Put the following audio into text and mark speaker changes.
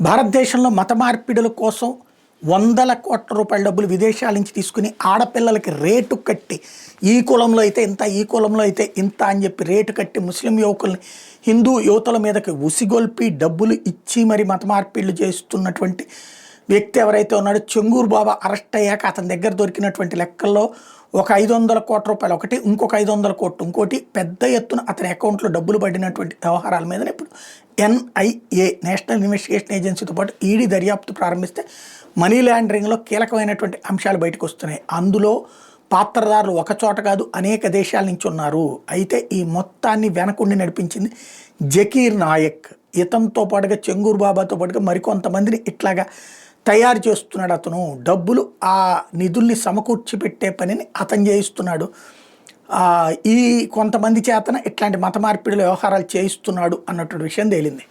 Speaker 1: భారతదేశంలో మత మార్పిడుల కోసం వందల కోట్ల రూపాయల డబ్బులు విదేశాల నుంచి తీసుకుని ఆడపిల్లలకి రేటు కట్టి ఈ కులంలో అయితే ఇంత, ఈ కులంలో అయితే ఇంత అని చెప్పి రేటు కట్టి ముస్లిం యువకుల్ని హిందూ యువతుల మీదకి ఉసిగొల్పి డబ్బులు ఇచ్చి మరి మత మార్పిడులు చేస్తున్నటువంటి వ్యక్తి ఎవరైతే ఉన్నాడో చెంగూరు బాబా అరెస్ట్ అయ్యాక అతని దగ్గర దొరికినటువంటి లెక్కల్లో ఒక 500 కోట్ల రూపాయలు ఒకటి, ఇంకొక 500 కోట్లు ఇంకోటి, పెద్ద ఎత్తున అతని అకౌంట్లో డబ్బులు పడినటువంటి వ్యవహారాల మీద ఇప్పుడు NIA నేషనల్ ఇన్వెస్టిగేషన్ ఏజెన్సీతో పాటు ఈడీ దర్యాప్తు ప్రారంభిస్తే మనీ లాండరింగ్లో కీలకమైనటువంటి అంశాలు బయటకు వస్తున్నాయి. అందులో పాత్రదారులు ఒక చోట కాదు, అనేక దేశాల నుంచి ఉన్నారు. అయితే ఈ మొత్తాన్ని వెనకుండి నడిపించింది జకీర్ నాయక్. ఇతనితో పాటుగా చెంగూరు బాబాతో పాటుగా మరికొంతమందిని ఇట్లాగా తయారు చేస్తున్నాడు. అతను డబ్బులు ఆ నిధుల్ని సమకూర్చి పెట్టే పనిని అతను చేయిస్తున్నాడు. ఈ కొంతమంది చేతన ఇట్లాంటి మత మార్పిడుల వ్యవహారాలు చేయిస్తున్నాడు అన్నటువంటి విషయం తేలింది.